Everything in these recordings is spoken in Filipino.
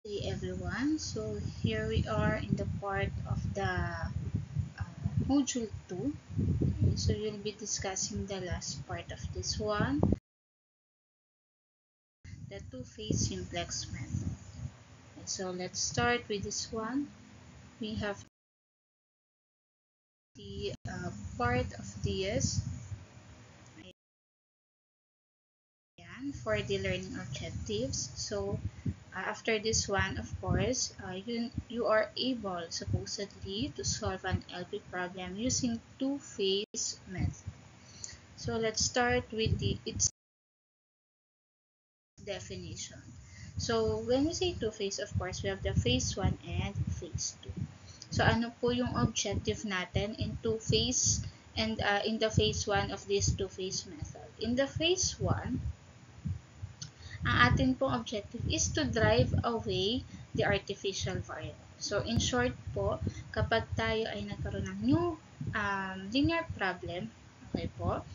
Hey everyone, so here we are in the part of the module 2. Okay, so we'll be discussing the last part of this one, the two-phase simplex method. Okay, so let's start with this one. We have the part of this ayan, for the learning objectives. So after this one, of course, you are able supposedly to solve an LP problem using two-phase method. So let's start with its definition. So when we say two-phase, of course, we have the phase 1 and phase 2. So ano po yung objective natin in two-phase and in the phase 1 of this two-phase method? In the phase 1, ang atin pong objective is to drive away the artificial variable. So in short po, kapag tayo ay nagkaroon ng new linear problem, okay po,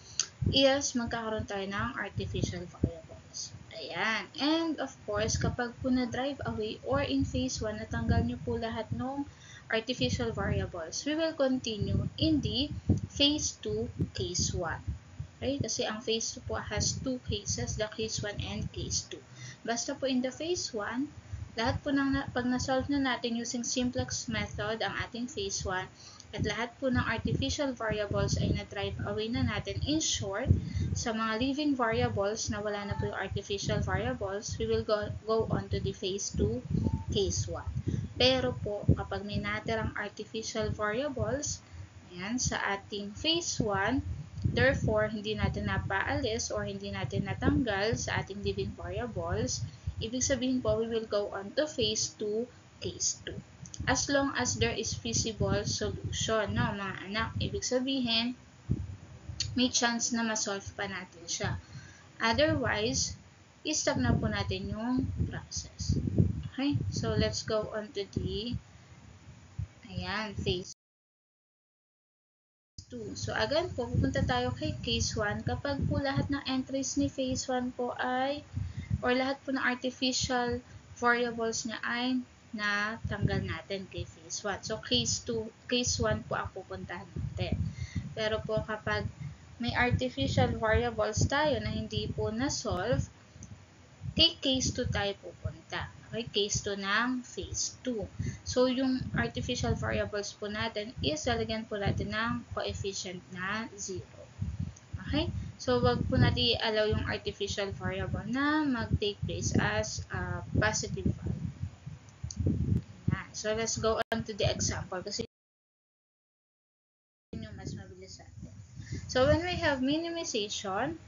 is magkakaroon tayo ng artificial variables. Ayan. And of course, kapag po na-drive away or in phase 1, natanggal nyo po lahat ng artificial variables, we will continue in the phase 2, case 1. Okay? Kasi ang phase 2 po has two cases, the case 1 and case 2. Basta po in the phase 1, lahat po pag na-solve na natin using simplex method ang ating phase 1, at lahat po ng artificial variables ay na-drive away na natin. In short, sa mga living variables na wala na po yung artificial variables, we will go on to the phase 2, case 1. Pero po, kapag may natirang artificial variables, ayan, sa ating phase 1, therefore, hindi natin napaalis or hindi natin natanggal sa ating living variables, ibig sabihin po, we will go on to phase 2, case 2. As long as there is feasible solution, no, mga anak, ibig sabihin, may chance na ma-solve pa natin siya. Otherwise, i-stop na po natin yung process. Okay? So, let's go on to the phase 2. So, again po, pupunta tayo kay case 1. Kapag po lahat ng entries ni phase 1 po ay, or lahat po ng artificial variables niya ay natanggal natin kay phase 1. So, case 1 po ang pupuntahan natin. Pero po kapag may artificial variables tayo na hindi po na-solve, kay case 2 tayo pupunta. Okay, case 2 ng phase 2. So, yung artificial variables po natin is lalagyan po natin ng coefficient na 0. Okay? So, wag po natin i-allow yung artificial variable na mag-take place as positive value. So, let's go on to the example kasi yung mas mabilis natin. So, when we have minimization,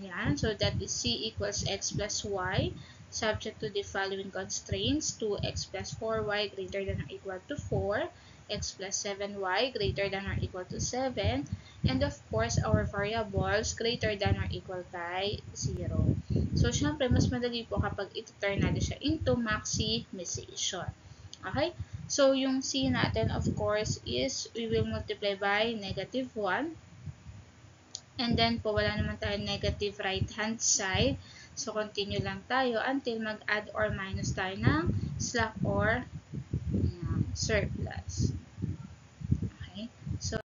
ayan, so that is c equals x plus y subject to the following constraints: 2x plus 4y greater than or equal to 4, x plus 7y greater than or equal to 7, and of course, our variables greater than or equal by 0. So, syempre, mas madali po kapag ito-turn natin siya into maximization. Okay? So, yung c natin, of course, is we will multiply by negative 1. And then po, wala naman tayo negative right-hand side. So, continue lang tayo until mag-add or minus tayo ng slack or surplus. Okay? So,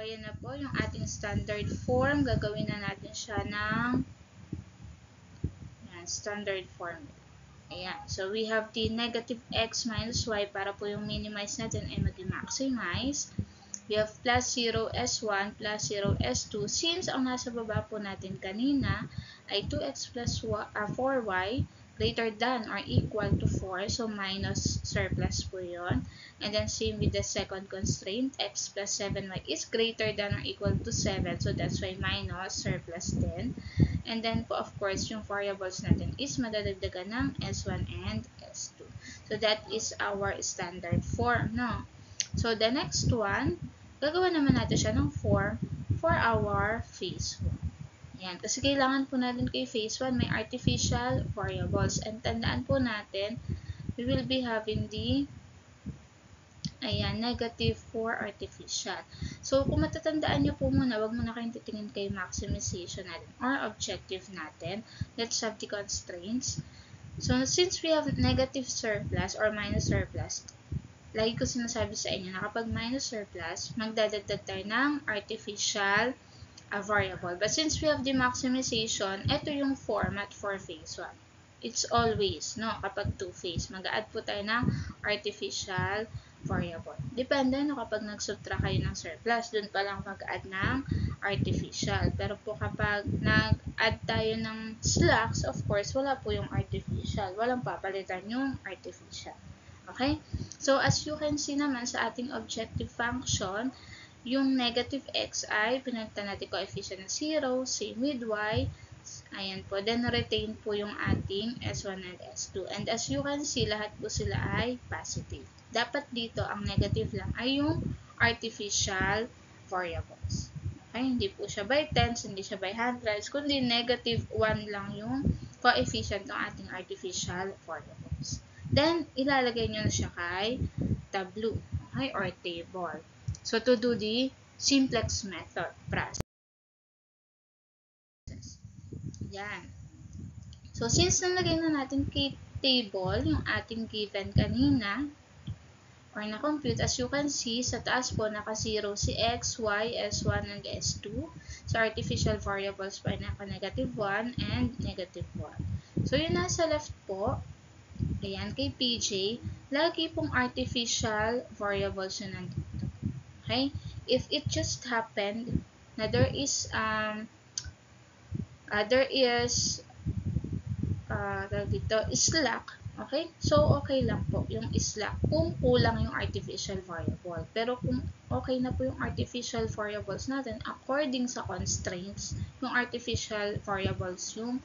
ayan na po yung ating standard form. Gagawin na natin siya ng standard form. Ayan. So, we have the negative x minus y para po yung minimize natin ay mag-maximize. We have plus 0 S1 plus 0 S2. Since ang nasa baba po natin kanina ay 2x plus 4y greater than or equal to 4. So, minus surplus po yun. And then, same with the second constraint. X plus 7y is greater than or equal to 7. So, that's why minus surplus din. And then po, of course, yung variables natin is madadagdagan ng S1 and S2. So, that is our standard form, no? So, the next one, gagawa naman natin siya ng form for our phase 1. Ayan. Kasi kailangan po natin kay phase 1 may artificial variables. And tandaan po natin, we will be having the negative for artificial. So, kung matatandaan nyo po muna, wag muna kayong titingin kay maximization natin or objective natin. Let's have the constraints. So, since we have negative surplus or minus surplus, lagi ko sinasabi sa inyo na kapag minus surplus, magdadagdag tayo ng artificial variable. But since we have the maximization, ito yung format for phase 1. It's always, no, kapag two-phase, mag-add po tayo ng artificial variable. Depende, no, kapag nag-subtract kayo ng surplus, dun pa lang mag-add ng artificial. Pero po kapag nag-add tayo ng slacks, of course, wala po yung artificial. Walang papalitan yung artificial. Okay? So, as you can see naman sa ating objective function, yung negative x ay pinagtan natin coefficient na 0, same with y. Ayan po. Then, retain po yung ating S1 and S2. And as you can see, lahat po sila ay positive. Dapat dito, ang negative lang ay yung artificial variables. Okay? Hindi po siya by tens, hindi siya by hundreds, kundi negative 1 lang yung coefficient ng ating artificial variables. Then, ilalagay nyo na siya kay tableau, okay, or table. So, to do the simplex method process. Yan. So, since nalagay na natin kay table yung ating given kanina, or na-compute, as you can see, sa taas po, naka-0 si x, y, s1, and s2. So, artificial variables po ay naka-negative 1 and negative 1. So, yung nasa left po, ayan, kay PJ, lagi pong artificial variables yun nandito. Okay? If it just happened na there is slack, okay? So, okay lang po yung slack kung kulang yung artificial variable. Pero kung okay na po yung artificial variables natin, according sa constraints, yung artificial variables yung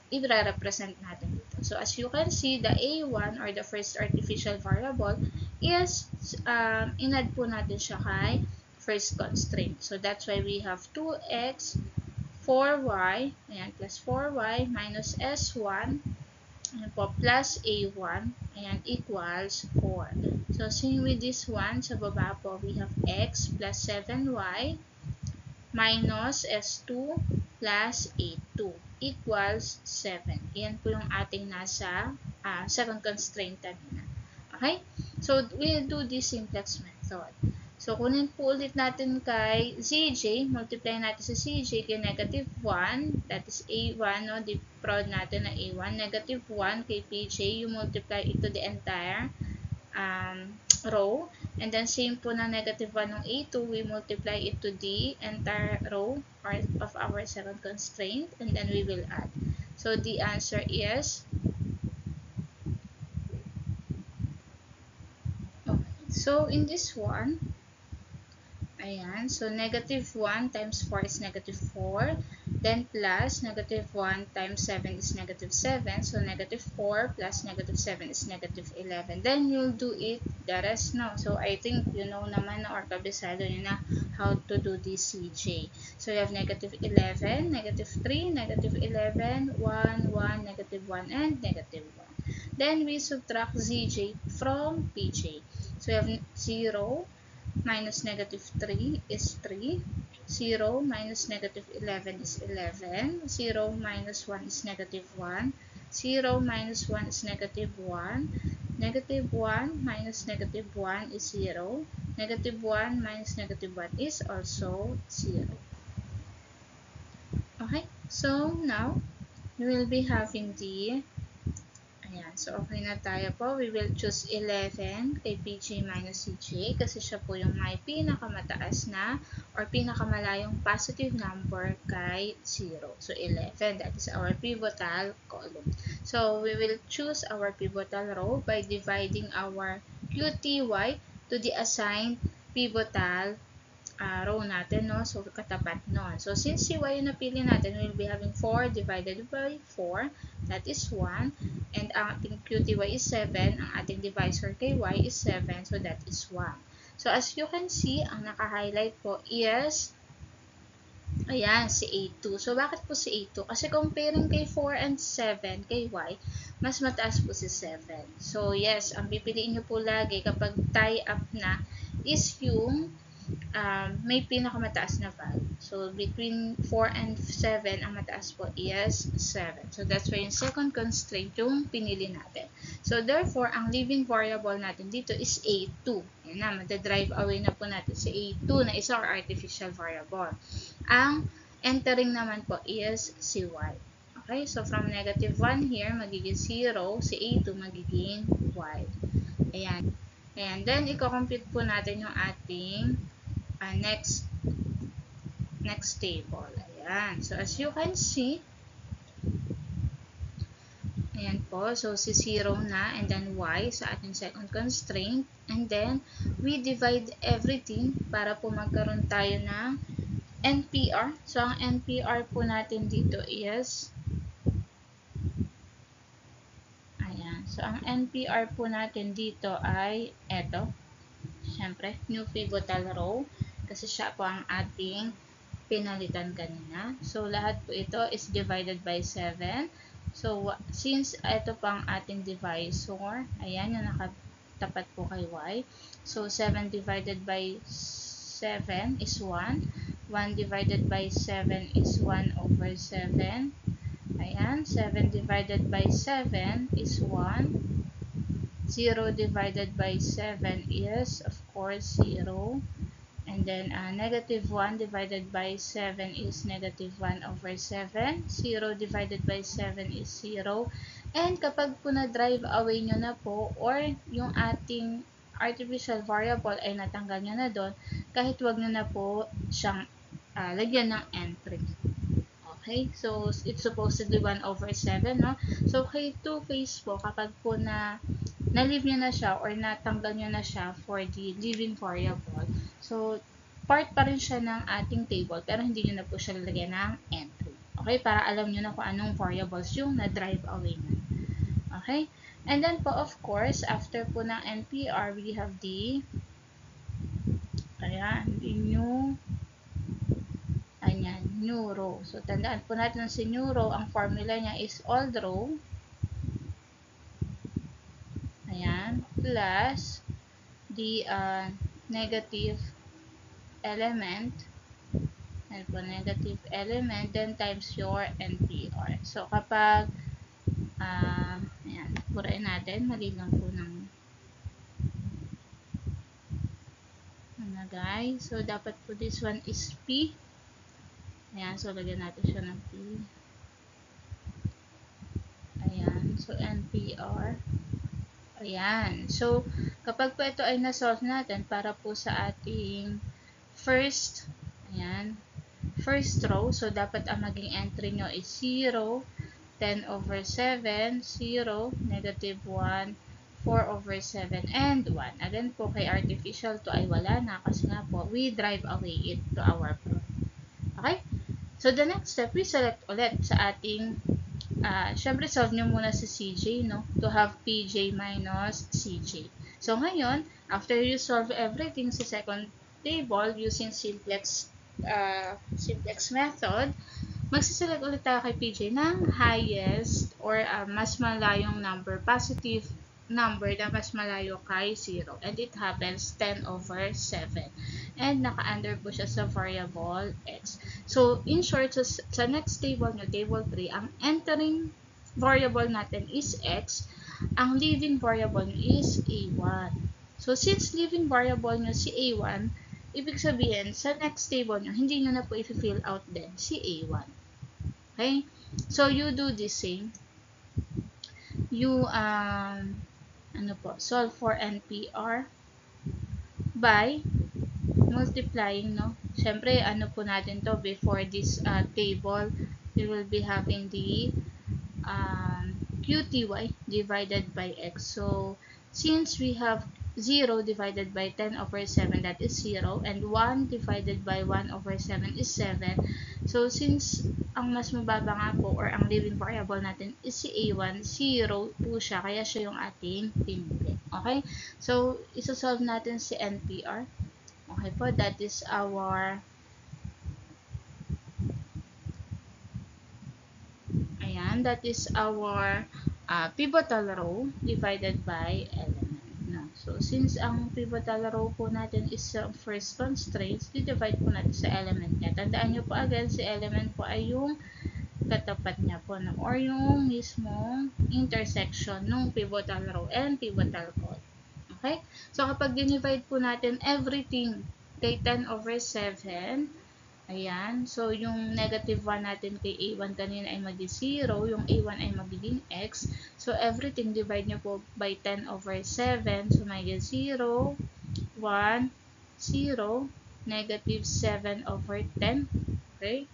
i-represent natin dito. So, as you can see, the A1 or the first artificial variable is in-add po natin siya kay first constraint. So, that's why we have 2x 4y, ayan, plus 4y minus s1, ayan po, plus a1, ayan, equals 4. So, same with this one, sa baba po, we have x plus 7y minus s2 plus a2 equals 7. Ayan po yung ating nasa second constraint kanina. Okay? So, we'll do this simplex method. So, kunin po ulit natin kay CJ, multiply natin sa CJ kay negative 1, that is A1, no? Di-prod natin na A1, negative 1 kay PJ, you multiply ito the entire row, and then same po na negative 1 ng A2, we multiply it to the entire row part of our second constraint, and then we will add. So, the answer is, okay, so in this one, ayan, so negative 1 times 4 is negative 4, then plus negative 1 times 7 is negative 7, so negative 4 plus negative 7 is negative 11. Then you'll do it the rest now. So I think you know naman or kabisado nyo na how to do this CJ. So you have negative 11, negative 3, negative 11, 1, 1, negative 1, and negative 1. Then we subtract ZJ from PJ. So you have 0, minus negative 3 is 3, 0 minus negative 11 is 11, 0 minus 1 is negative 1, 0 minus 1 is negative 1, negative 1 minus negative 1 is 0, negative 1 minus negative 1 is also 0. Okay, so now we will be having the ayan, so okay na tayo po. We will choose 11 kay PJ minus CJ kasi siya po yung may pinakamataas na or pinakamalayong positive number kay 0. So 11, that is our pivotal column. So we will choose our pivotal row by dividing our QTY to the assigned pivotal row natin, no? So, katapat nun. So, since si y yung napili natin, we'll be having 4 divided by 4. That is 1. And ang ating QTY is 7. Ang ating divisor kay y is 7. So, that is 1. So, as you can see, ang naka-highlight po is ayan, si A2. So, bakit po si A2? Kasi comparing kay 4 and 7, kay y, mas mataas po si 7. So, yes, ang pipiliin nyo po lagi kapag tie up na is yung may pinakamataas na value. So, between 4 and 7, ang mataas po is 7. So, that's why yung second constraint yung pinili natin. So, therefore, ang living variable natin dito is A2. Yan na, magdadrive away na po natin si A2 na isang artificial variable. Ang entering naman po is si Y. Okay, so from negative 1 here, magiging 0, si A2 magiging Y. Ayan. Ayan, then, i-compute po natin yung ating next table. Ayan. So, as you can see, ayan po. So, si 0 na and then y sa ating second constraint. And then, we divide everything para po magkaroon tayo ng NPR. So, ang NPR po natin dito is ayan. So, ang NPR po natin dito ay eto. Siyempre, new pivotal row. Kasi siya po ang ating pinalitan kanina. So, lahat po ito is divided by 7. So, since ito po ang ating divisor, ayan, yung nakatapat po kay y. So, 7 divided by 7 is 1. 1 divided by 7 is 1 over 7. Ayan, 7 divided by 7 is 1. 0 divided by 7 is, of course, 0. And then, negative 1 divided by 7 is negative 1 over 7. 0 divided by 7 is 0. And kapag po na-drive away nyo na po, or yung ating artificial variable ay natanggal nyo na doon, kahit wag nyo na po siyang lagyan ng entry. Okay? So, it's supposedly 1 over 7, no? So, kay two-phase po, kapag po na-leave nyo na siya or natanggal nyo na siya for the living variable, so, part pa rin siya ng ating table, pero hindi nyo na po siya lalagyan ng entry. Okay? Para alam nyo na kung anong variables yung na-drive away na. Okay? And then po, of course, after po ng NPR, we have the new row. So, tandaan po natin si new row, ang formula niya is old row. Ayan. Plus the negative element. Ayan po, negative element, then times your NPR. So, kapag ayan, burain natin, mali lang po ng guys. So, dapat po this one is P. Ayan, so lagyan natin siya ng P. Ayan, so NPR. Ayan, so kapag po ito ay na-solve natin para po sa ating first row, so dapat ang maging entry nyo is 0, 10 over 7, 0, negative 1, 4 over 7, and 1. Again po, kay artificial to ay wala na kasi nga po, we drive away it to our proof. Okay? So, the next step, we select ulit sa ating, syempre, solve nyo muna sa CJ, no? To have PJ minus CJ. So, ngayon, after you solve everything sa second table using simplex method, magsiselect ulit tayo kay PJ ng highest or mas malayong number, positive number na mas malayo kay 0. And it happens 10 over 7. And naka-under po siya sa variable x. So, in short, sa next table nyo, table 3, ang entering variable natin is x. Ang leaving variable nyo is a1. So, since leaving variable nyo si a1, ibig sabihin, sa next table nyo, hindi nyo na po i-fill out din si a1. Okay? So, you do the same. You, solve for NPR by multiplying, no? Siyempre, po natin to, before this table, we will be having the QTY divided by x. So, since we have 0 divided by 10 over 7, that is 0, and 1 divided by 1 over 7 is 7. So, since ang mas mababa nga po, or ang living variable natin is si A1, 0 po siya, kaya siya yung ating pinili. Okay? So, isosolve natin si NPR. Okay po, that is our pivotal row divided by element. No? So, since ang pivotal row po natin is first constraint, di-divide po natin sa element niya. Tandaan nyo po agad, si element po ay yung katapat niya po, no? Or yung mismong intersection ng pivotal row and pivotal column. Okay? So, kapag dinivide po natin everything kay 10/7, ayan. So, yung negative 1 natin kay A1 kanina ay magiging 0. Yung A1 ay magiging X. So, everything divide nyo po by 10/7. So, magiging 0, 1, 0, negative 7/10. Okay?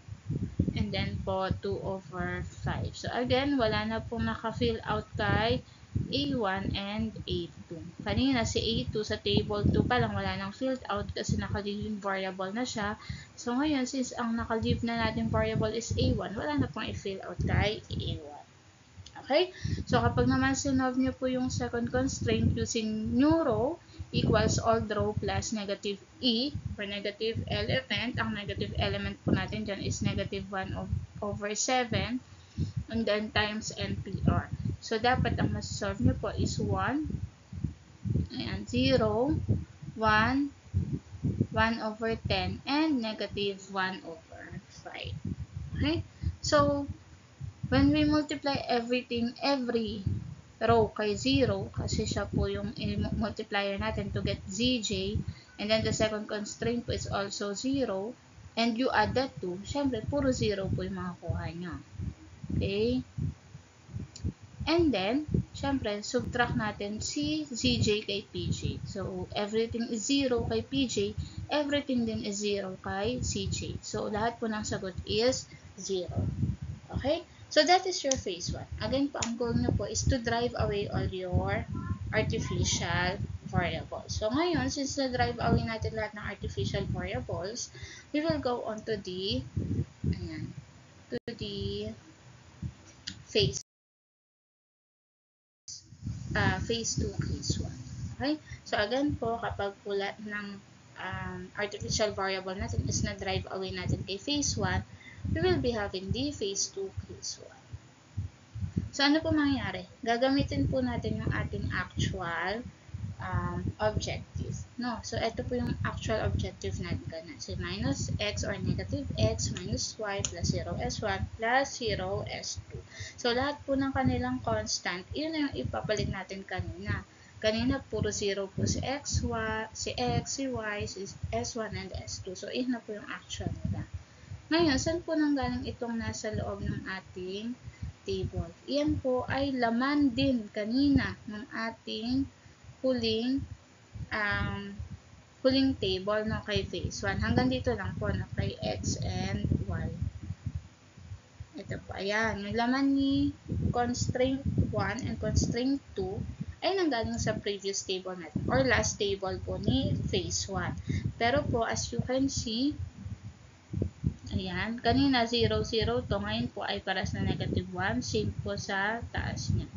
And then po, 2/5. So, again, wala na pong naka-fill out kay A1 and A2. Kanina si A2 sa table 2 pa lang wala nang filled out kasi naka-leave variable na siya. So ngayon, since ang naka-leave na natin variable is A1, wala na pong i-fill out kay A1. Okay? So kapag naman sinolve nyo po yung second constraint using new row equals old row plus negative E for negative element. Ang negative element po natin dyan is negative 1/7 and then times NPR. So, dapat ang masasolve nyo po is 1, ayan, 0, 1, 1/10, and negative 1/5. Okay? So, when we multiply everything, every row kay 0, kasi siya po yung multiplier natin to get ZJ, and then the second constraint po is also 0, and you add that to, syempre, puro 0 po yung makakuha nyo. Okay? And then, syempre, subtract natin si ZJ kay PJ. So, everything is 0 kay PJ, everything din is 0 kay CJ. So, lahat po ng sagot is 0. Okay? So, that is your phase 1. Again po, ang goal nyo po is to drive away all your artificial variables. So, ngayon, since na-drive away natin lahat ng artificial variables, we will go on to the, ayan, to the phase 2, case 1. Okay? So, again po, kapag pula ng artificial variable natin is na-drive away natin kay phase 1, we will be having the phase 2, case 1. So, ano po mangyayari? Gagamitin po natin yung ating actual objective. No? So, ito po yung actual objective natin. So, minus x or negative x minus y plus 0s1 plus 0s2. So, lahat po ng kanilang constant, yun na yung ipapalit natin kanina. Kanina, puro 0 po si x, si y, si s1 and s2. So, yun na po yung actual nila. Ngayon, saan po nanggaling itong nasa loob ng ating table? Iyan po ay laman din kanina ng ating huling table no, kay phase 1. Hanggang dito lang po na kay x and y. Ito po, ayan. Yung laman ni constraint 1 and constraint 2 ay nanggaling sa previous table natin or last table po ni phase 1. Pero po, as you can see, ayan, kanina 0, 0 to, ngayon po ay paras na negative 1, same po sa taas niya.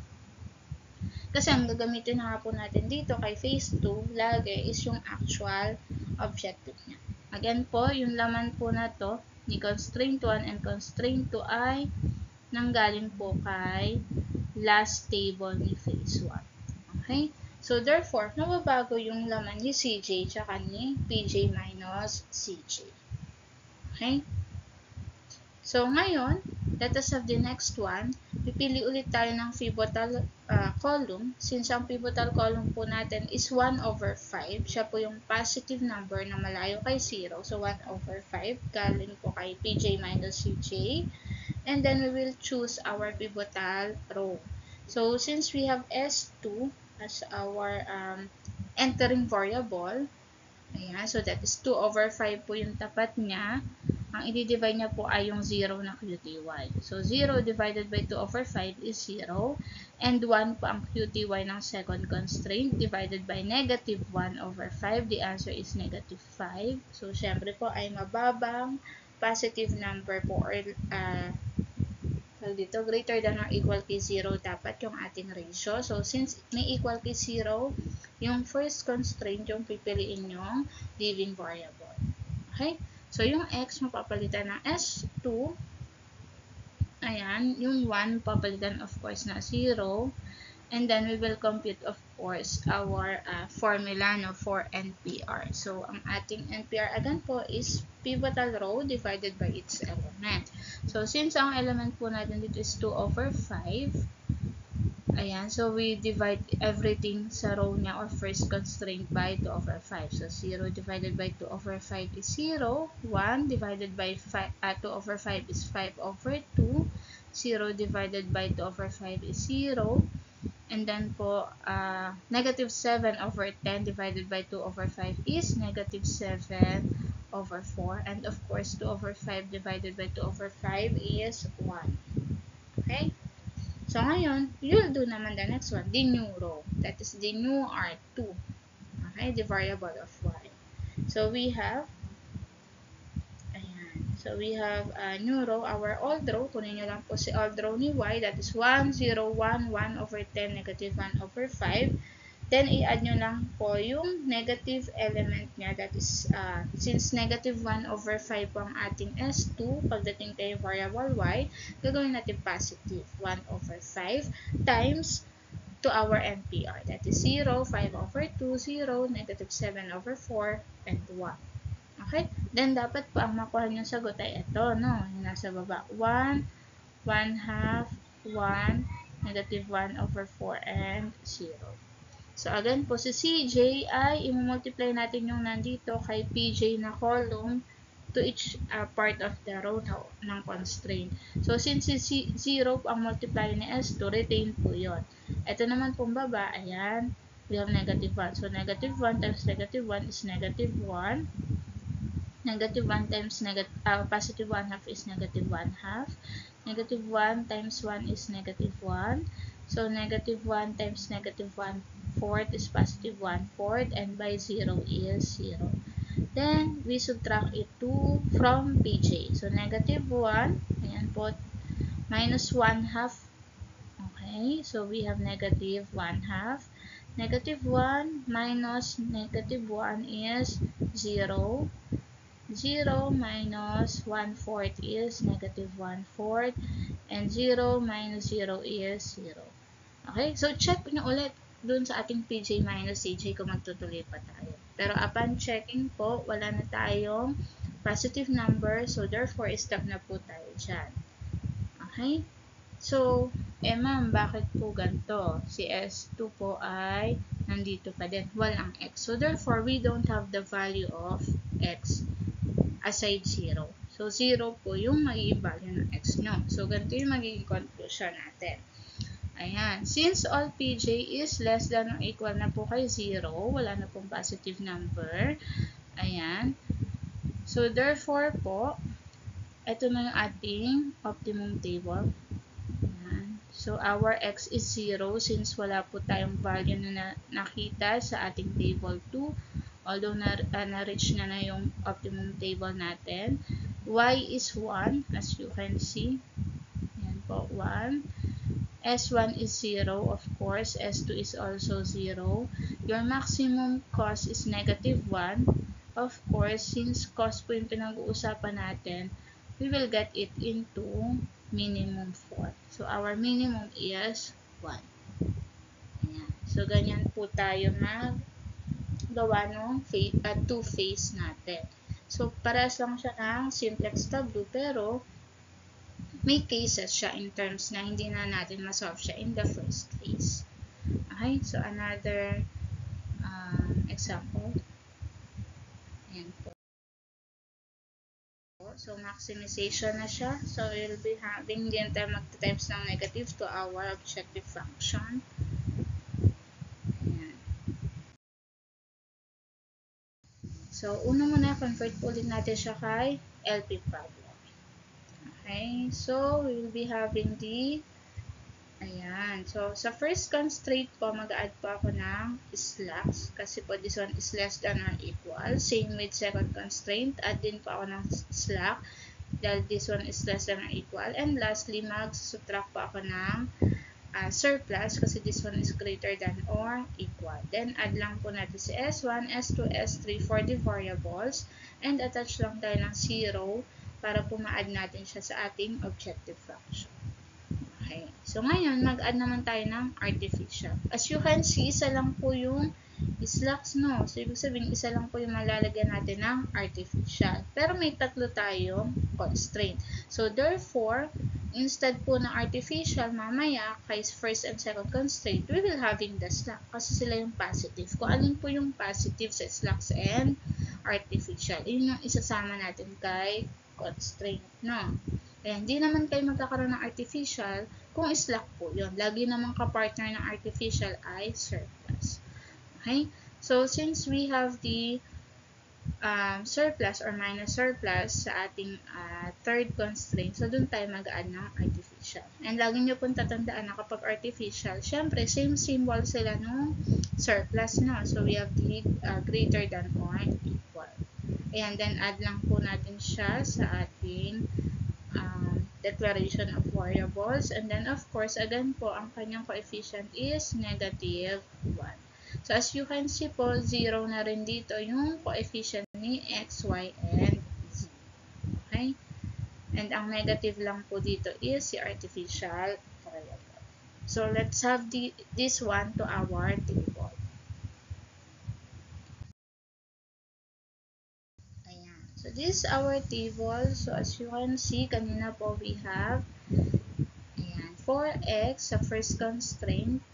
Kasi ang gagamitin na nga po natin dito kay phase 2, lagi is yung actual objective niya. Again po, yung laman po na to, ni constraint 1 and constraint 2 ay nanggaling po kay last table ni phase 1. Okay? So, therefore, nababago yung laman ni CJ tsaka ni PJ minus CJ. Okay? So, ngayon, let us have the next one. Pipili ulit tayo ng pivotal column. Since ang pivotal column po natin is 1/5. Siya po yung positive number na malayo kay 0. So, 1/5. Galing po kay PJ minus CJ. And then, we will choose our pivotal row. So, since we have S2 as our entering variable, ayan, so that is 2/5 po yung tapat niya. Ang i-divide niya po ay yung 0 na QTY. So, 0 divided by 2/5 is 0. And 1 po ang QTY ng second constraint divided by negative 1/5. The answer is negative 5. So, syempre po ay mababang positive number po or dito, greater than or equal kay 0 dapat yung ating ratio. So, since may equal kay 0, yung first constraint yung pipiliin yung leaving variable. Okay? So, yung x mapapalitan ng S2. Ayan, yung 1 papalitan of course na 0. And then we will compute, of course, our formula no, for NPR. So, ang ating NPR again po is pivotal row divided by its element. So, since ang element po natin dito is 2 over 5, ayan, so we divide everything sa row niya or first constraint by 2 over 5. So, 0 divided by 2 over 5 is 0. 1 divided by 2 over 5 is 5 over 2. 0 divided by 2 over 5 is 0. And then po, negative 7 over 10 divided by 2 over 5 is negative 7 over 4. And of course, 2 over 5 divided by 2 over 5 is 1. Okay? So, ngayon, you'll do naman the next one, the new row. That is the new R2. Okay? The variable of y. So, we have So, we have a new row, our old row. Kunin nyo lang po si old row ni y. That is 1, 0, 1, 1 over 10, negative 1 over 5. Then, i-add nyo lang po yung negative element niya. That is, since negative 1 over 5 po ang ating S2, pagdating kay variable y, gagawin natin positive 1 over 5 times to our NPR. That is 0, 5 over 2, 0, negative 7 over 4, and 1. Okay? Then, dapat po ang makuha niyong sagot ay ito, no? Yung nasa baba. 1, 1 half, 1, negative 1 over 4, and 0. So, again po, si CJ ay i-multiply natin yung nandito kay PJ na column to each part of the row ng constraint. So, since si 0 ang multiplier ni S2, retain po yun. Ito naman pong baba, ayan, we have negative 1. So, negative 1 times negative 1 is negative 1. Negative 1 times positive 1 half is negative 1 half. Negative 1 times 1 is negative 1. So, negative 1 times negative 1 fourth is positive 1 fourth. And by 0 is 0. Then, we subtract it 2 from PJ. So, negative 1, ayan po, minus 1 half. Okay, so we have negative 1 half. Negative 1 minus negative 1 is 0. 0 minus 1/4 is negative 1/4. And 0 minus 0 is 0. Okay, so check nyo ulit dun sa ating PJ minus CJ kung magtutuloy pa tayo. Pero upon checking po, wala na tayong positive number. So, therefore, stop na po tayo dyan. Okay? So, ma'am, bakit po ganito? Si S2 po ay nandito pa din. Walang x. So, therefore, we don't have the value of x aside 0. So, 0 po yung magiging value ng x nyo. So, ganito yung magiging conclusion natin. Ayan. Since all PJ is less than or equal na po kay 0, wala na pong positive number. Ayan. So, therefore po, ito na yung ating optimum table. Ayan. So, our x is 0 since wala po tayong value na nakita sa ating table 2. Although na-reach na yung optimum table natin. Y is 1 as you can see. Ayan po, 1. S1 is 0, of course. S2 is also 0. Your maximum cost is negative 1. Of course, since cost po yung pinag-uusapan natin, we will get it into minimum 4. So, our minimum is 1. Ayan. So, ganyan po tayo gawa ng two-phase natin. So, parehas lang siya ng simplex tableau, pero may cases siya in terms na hindi na natin masolve siya in the first phase. Okay, so another example. Ayan po. So, maximization na siya. So, we'll be having, hindi tayo magta-times ng negative to our objective function. Ayan. So, una muna, convert po ulit natin siya kay LP problem. Okay, so we will be having ayan. So, sa first constraint po, mag-add po ako ng slacks. Kasi po, this one is less than or equal. Same with second constraint, add din po ako ng slack. Dahil this one is less than or equal. And lastly, mag-subtract po ako ng surplus. Kasi this one is greater than or equal. Then, add lang po natin si S1, S2, S3 for the variables. And attach lang tayo ng 0 para po ma-add natin siya sa ating objective function. Okay. So, ngayon, mag-add naman tayo ng artificial. As you can see, isa lang po yung slacks, no? So, ibig sabihin, isa lang po yung malalagyan natin ng artificial. Pero may tatlo tayong constraint. So, therefore, instead po ng artificial, mamaya, kay first and second constraint, we will having the slack. Kasi sila yung positive. Kung alin po yung positive sa slacks and artificial, yun yung isasama natin kay constraint, no? Kaya hindi naman kayo magkakaroon ng artificial kung slack po yun. Lagi naman kapartner ng artificial ay surplus. Okay? So, since we have the surplus or minus surplus sa ating third constraint, so dun tayo mag-add ng artificial. And lagi nyo pong tatandaan na kapag artificial, syempre, same symbol sila nung surplus, no? So, we have the greater than or equal. And then, add lang po natin siya sa ating declaration of variables, and then of course again po ang kanyang coefficient is negative 1. So as you can see po, 0 na rin dito yung coefficient ni x, y, and z. Okay? And ang negative lang po dito is si artificial variable. So let's have this one to our table. So, this is our table. So, as you can see, kanina po we have 4x sa first constraint.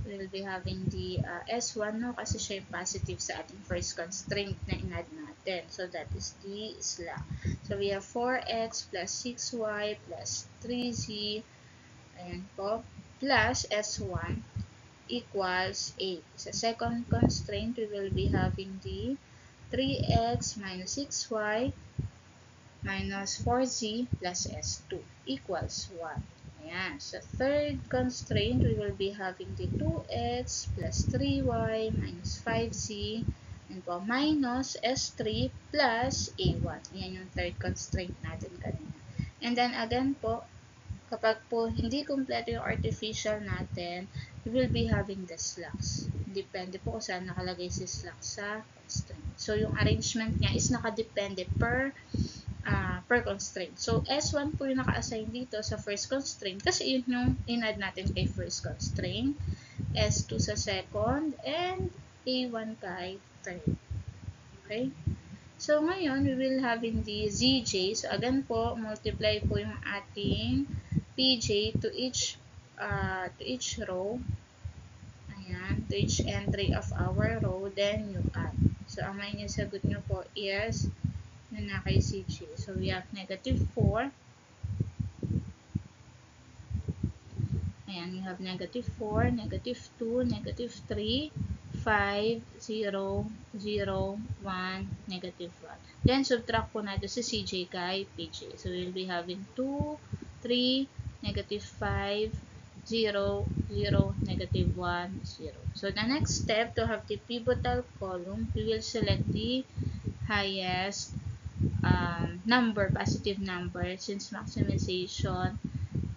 We'll be having the S1, no? Kasi siya yung positive sa ating first constraint na in-add natin. So, that is the slack. So, we have 4x plus 6y plus 3z. Ayan po. Plus S1 equals 8. Sa second constraint, we will be having the 3x minus 6y minus 4z plus s2 equals 1. Ayan. So, third constraint, we will be having the 2x plus 3y minus 5z and po minus s3 plus a1. Ayan yung third constraint natin kanina. And then, again po, kapag po hindi kompleto yung artificial natin, we will be having the slacks. Depende po kung saan nakalagay si slack sa constraint. So, yung arrangement niya is nakadepende per constraint. So, S1 po yung naka-assign dito sa first constraint kasi yun yung in-add natin kay first constraint, S2 sa second, and A1 kay third. Okay? So, ngayon, we will having the ZJ. So, again po, multiply po yung ating PJ to each row. Ayan, to each entry of our row, then you add. So, ang may sagot nyo po is na kay CJ. So, we have negative 4. Ayan, we have negative 4, negative 2, negative 3, 5, 0, 0, 1, negative 1. Then, subtract po natin si CJ kay PJ. So, we'll be having 2, 3, negative 5, 0, 0, negative 1, 0. So, the next step, to have the pivotal column, we will select the highest number, positive number, since maximization,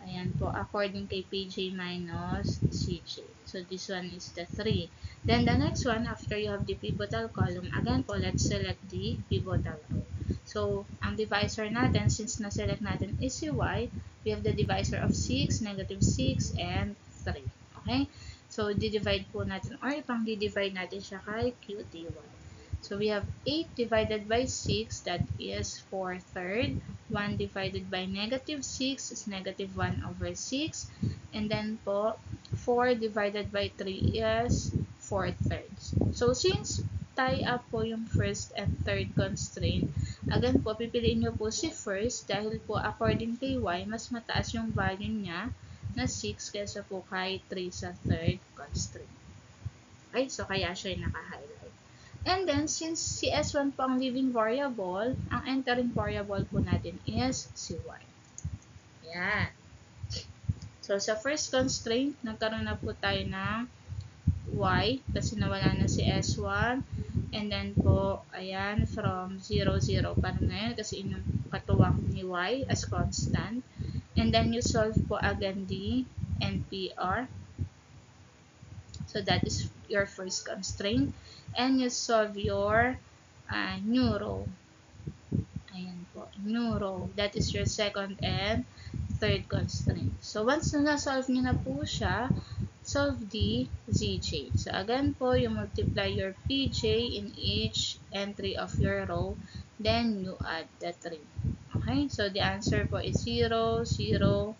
ayan po, according kay PJ minus CJ. So, this one is the 3. Then, the next one, after you have the pivotal column, again po, let's select the pivotal row. So, ang divisor natin, since na-select natin is si y, we have the divisor of 6, negative 6, and 3. Okay? So, di-divide po natin, or ipang-di-divide natin siya kay QT1. So, we have 8 divided by 6, that is 4/3. 1 divided by negative 6 is negative 1 over 6. And then po, 4 divided by 3 is 4/3. So, since tie up po yung first and third constraint, again po, pipiliin nyo po si first dahil po according kay y, mas mataas yung value niya na 6 kaysa po kay 3 sa third constraint. Okay, so kaya siya yung naka-highlight. And then, since si S1 po ang leaving variable, ang entering variable po natin is si y. Yan. So, sa first constraint, nagkaroon na po tayo ng y kasi nawala na si S1. And then po, ayan, from 0, 0 pa rin ngayon kasi yung katuwang ni y as constant. And then, you solve po again the NPR. So, that is your first constraint. And you solve your new row. Ayan po, new row. That is your second and third constraint. So, once na na-solve nyo na po siya, solve the ZJ. So, again po, you multiply your PJ in each entry of your row, then you add the 3. Okay? So, the answer po is 0, 0,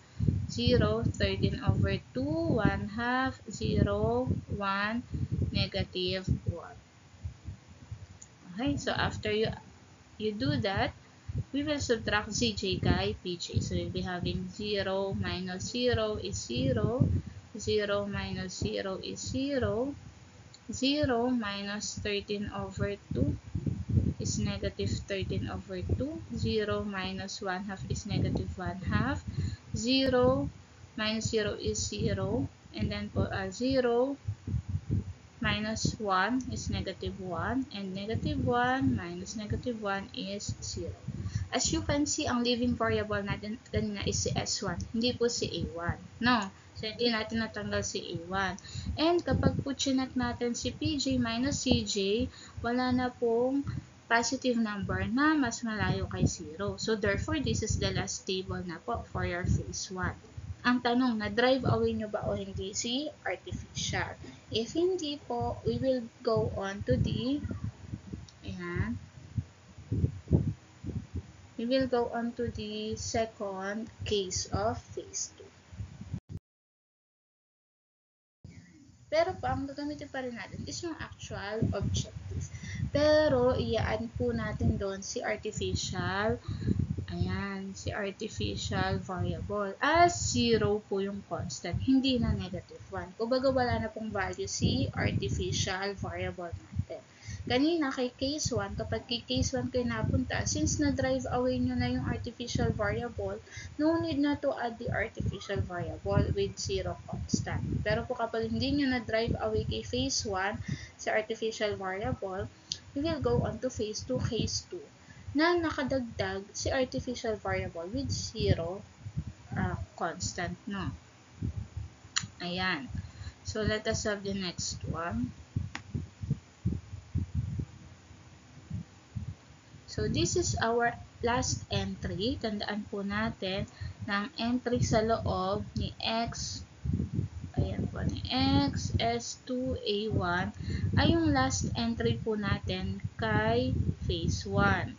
0, 13 over 2, 1 half, 0, 1, negative 1. Okay? So, after you do that, we will subtract ZJ kay PJ. So, you'll be having 0 minus 0 is 0. 0 minus 0 is 0. 0 minus 13 over 2 is negative 13 over 2. 0 minus 1 half is negative 1 half. 0 minus 0 is 0. And then 0 minus 1 is negative 1. And negative 1 minus negative 1 is 0. As you can see, ang living variable natin kanina is si S1, hindi po si A1. No? So, hindi natin natanggal si A1. And kapag po chinek natin si PJ minus CJ, wala na pong positive number na mas malayo kay 0. So, therefore, this is the last table na po for your phase 1. Ang tanong, na-drive away nyo ba o hindi si artificial? If hindi po, we will go on to the, ayan, we will go on to the second case of phase 2. Pero po, ang gagamitin pa rin natin is yung actual objective. Pero, iyaan po natin doon si artificial, ayan, si artificial variable. As 0 po yung constant, hindi na negative 1. Kumbaga, wala na pong value si artificial variable natin. Kanina, kay case 1, kapag kay case 1 kayo napunta, since na-drive away nyo na yung artificial variable, no need na to add the artificial variable with 0 constant. Pero po kapag hindi nyo na-drive away kay phase 1 sa artificial variable, we will go on to phase 2, case 2, na nakadagdag si artificial variable with 0 constant, no? Ayan. So, let us have the next one. So, this is our last entry. Tandaan po natin ng entry sa loob ni X, ayan po, ni X, S2, A1, ay yung last entry po natin kay phase 1.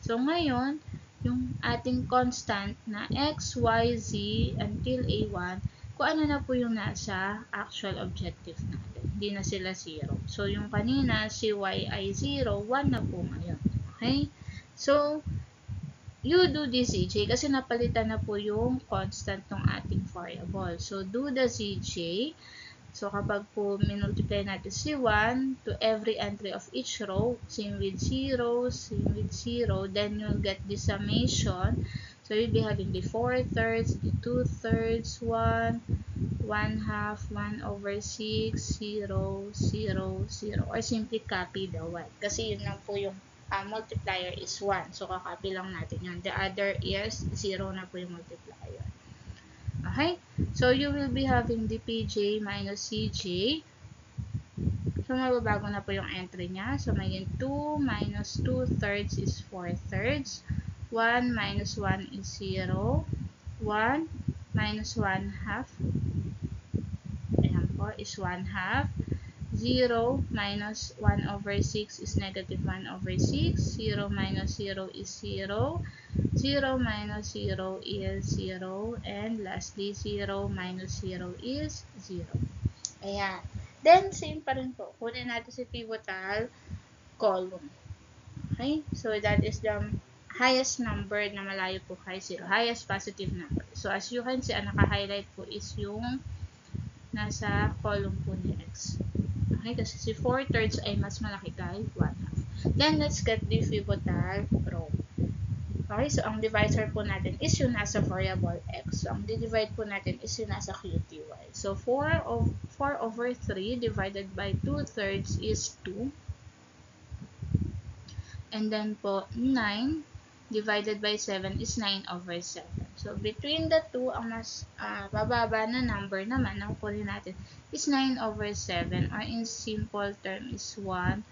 So, ngayon, yung ating constant na X, Y, Z until A1, kung ano na po yung nasa actual objective natin. Hindi na sila 0. So, yung kanina, si Y ay 0, 1 na po ngayon. Okay? So, you do the ZJ kasi napalitan na po yung constant ng ating variable. So, do the ZJ. So, kapag po minultiply natin si 1 to every entry of each row, same with 0, then you'll get the summation. So, you'll be having the 4/3, the 2/3, 1, 1 half, 1 over 6, 0, 0, 0. Or simply copy the 1. Kasi yun lang po yung multiplier is 1. So, kakopy lang natin yun. The other is 0 na po yung multiplier. Okay? So, you will be having the PJ minus CJ. So, mababago na po yung entry niya. So, may 2 minus 2/3 is 4/3. 1 minus 1 is 0. 1 minus 1 half. Ayan po, is 1 half. 0 minus 1 over 6 is negative 1 over 6. 0 minus 0 is 0. 0 minus 0 is 0. And lastly, 0 minus 0 is 0. Ayan. Then, same pa rin po. Kunin natin si pivotal column. Okay? So, that is the highest number na malayo po kay 0. Highest positive number. So, as you can see, ang naka-highlight po is yung nasa column po ni X. Okay, kasi si 4/3 ay mas malaki kay 1 half. Then, let's get the pivotal row. Okay, so ang divisor po natin is yung nasa variable X. So, ang di-divide po natin is yung nasa QTY. So, 4 over 3 divided by 2/3 is 2. And then po, 9 divided by 7 is 9 over 7. So, between the two, ang mas bababa na number naman na kukunin natin is 9 over 7, or in simple term is 1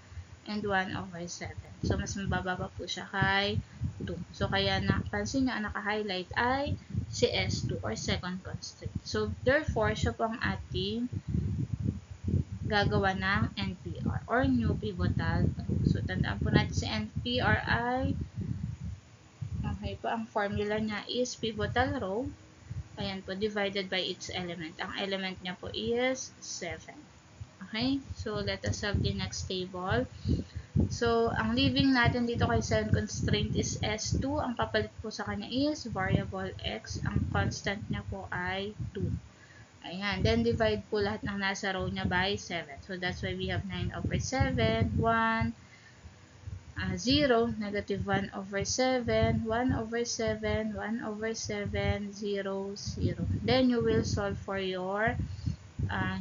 and 1 over 7. So, mas mababa pa po siya kay 2. So, kaya napansin nyo, ang naka-highlight ay si S2 or second constraint. So, therefore, siya po ang ating gagawa ng NPR or new pivotal row. So, tandaan po natin si NPR ay, okay po, ang formula niya is pivotal row. Ayan po, divided by its element. Ang element niya po is 7. Okay? So, let us have the next table. So, ang leaving natin dito kay second constraint is S2. Ang kapalit po sa kanya is variable X. Ang constant niya po ay 2. Ayan. Then, divide po lahat ng nasa row niya by 7. So, that's why we have 9 over 7, 1, 0, negative 1 over 7, 1 over 7, 1 over 7, 0, 0. Then, you will solve for your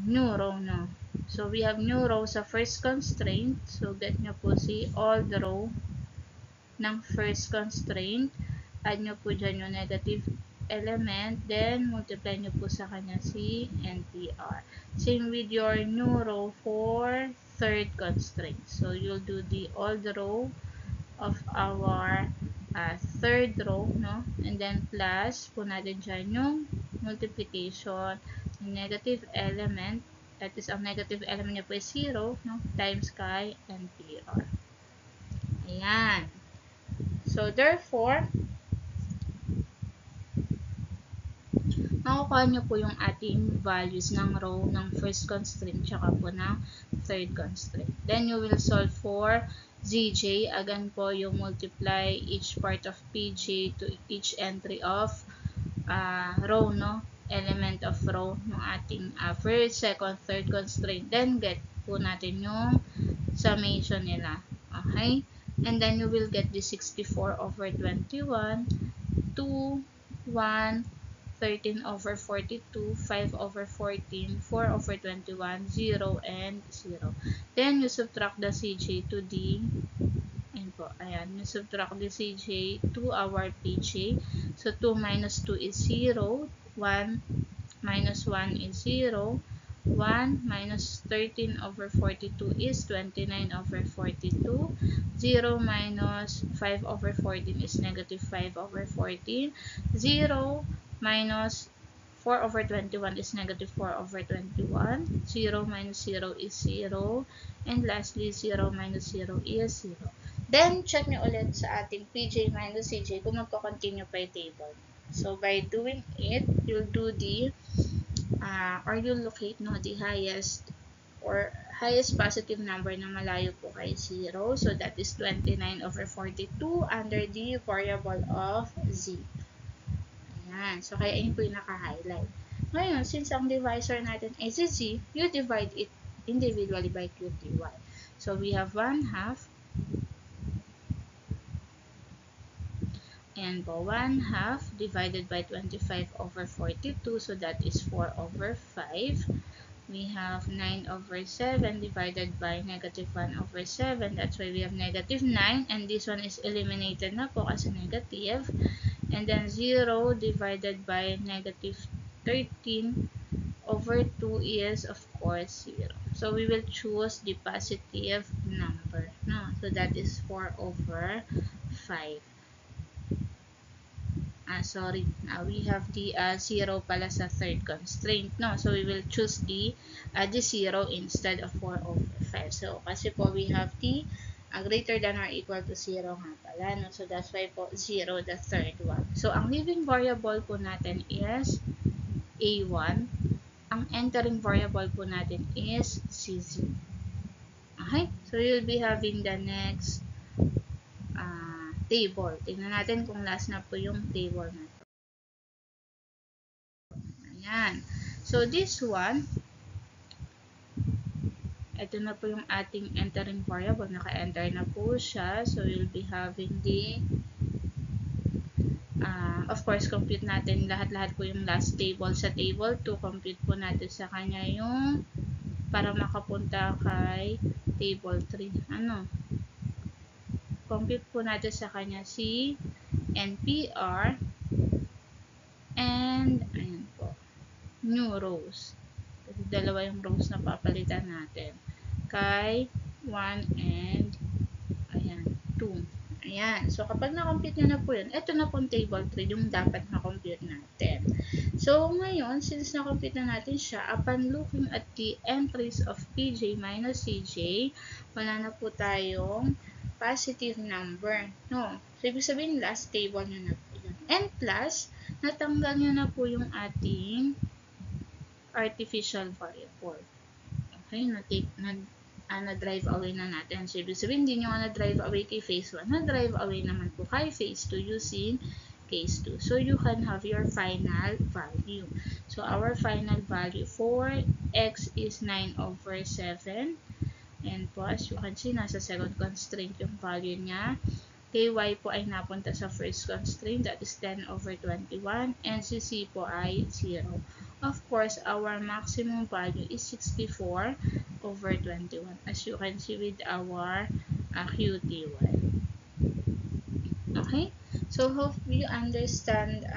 new row, no? So, we have new row sa first constraint. So, get nyo po si all the row ng first constraint. Add nyo po dyan yung negative element. Then, multiply nyo po sa kanya si NPR. Same with your new row for third constraint. So, you'll do all the row of our third row, no? And then, plus po natin dyan yung multiplication ng negative element. That is, ang negative element niya po is 0, no? Times kay NPR. Ayan. So, therefore, makukuha nyo po yung ating values ng row ng first constraint tsaka po ng third constraint. Then, you will solve for ZJ. Again po, yung multiply each part of PJ to each entry of row, no? Element of row ng ating first, second, third constraint. Then, get po natin yung summation nila. Okay? And then, you will get the 64 over 21, 2, 1, 13 over 42, 5 over 14, 4 over 21, 0, and 0. Then, you subtract the CJ to the, ayan, you subtract the CJ to our PJ. So, 2 minus 2 is 0, 1 minus 1 is 0, 1 minus 13 over 42 is 29 over 42, 0 minus 5 over 14 is negative 5 over 14, 0 minus 4 over 21 is negative 4 over 21, 0 minus 0 is 0, and lastly, 0 minus 0 is 0. Then, check nyo ulit sa ating PJ minus CJ kung magko-continue pa yung table. So, by doing it, you'll do the, or you'll locate the highest or highest positive number na malayo po kay 0. So, that is 29 over 42 under the variable of Z. Ayan. So, kaya yun po yung naka-highlight. Ngayon, since ang divisor natin is Z, you divide it individually by QTY. So, we have 1/2. And 1/2 divided by 25 over 42. So, that is 4 over 5. We have 9 over 7 divided by negative 1 over 7. That's why we have negative 9. And this one is eliminated na po kasi negative. And then 0 divided by negative 13 over 2 is, of course, 0. So, we will choose the positive number. No? So, that is 4 over 5. Sorry, we have the 0 pala sa third constraint, no? So, we will choose the 0 instead of 4 over 5. So, kasi po, we have the greater than or equal to 0 nga pala, no? So, that's why po, 0, the third one. So, ang leaving variable po natin is A1. Ang entering variable po natin is CZ. Okay? So, you'll be having the next table. Tingnan natin kung last na po yung table natin. Ayan. So, this one, ito na po yung ating entering variable. Naka-enter na po siya. So, we'll be having the, of course, compute natin lahat-lahat po yung last table sa table 2. Compute po natin sa kanya yung para makapunta kay table 3. Compute po natin sa kanya si NPR and, ayan po, new rows. Kasi dalawa yung rows na papalitan natin. Kay 1, and ayan, 2. Ayan. So, kapag na-compute nyo na po yun, ito na pong table 3 yung dapat na-compute natin. So, ngayon, since na-compute na natin siya, upon looking at the entries of PJ minus CJ, wala na po tayong positive number. No? So, ibig sabihin, last table nyo na po yun. And plus, natanggal nyo na po yung ating artificial variable. Okay, na-drive away na natin. So, ibig sabihin, hindi nyo na-drive away kay phase 1. Na-drive away naman po kay phase 2 using case 2. So, you can have your final value. So, our final value for x is 9/7. And po, as you can see, nasa second constraint yung value niya. Ky po ay napunta sa first constraint, that is 10/21, and si C po ay 0. Of course, our maximum value is 64/21, as you can see with our QT1. Okay? So, hope you understand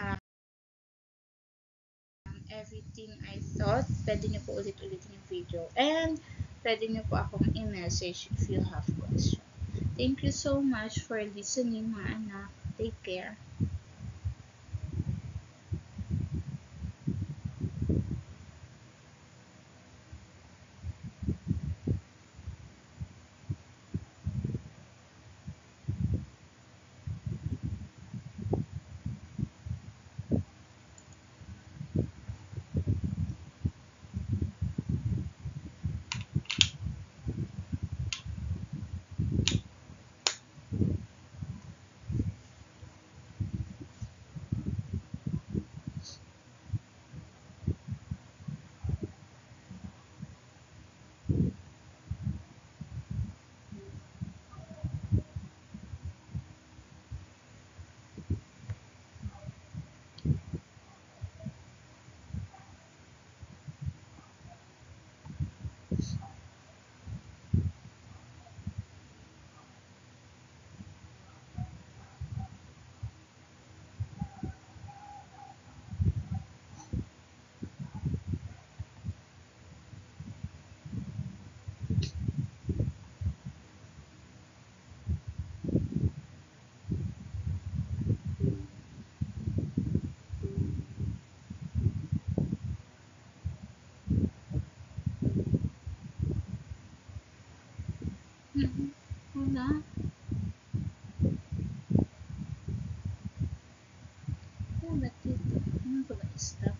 everything I thought. Pwede nyo po ulit-ulitin yung video. And, pwede nyo po akong i-message if you have questions. Thank you so much for listening, mga anak. Take care. Wala. Ba't dito? Ano ba stop?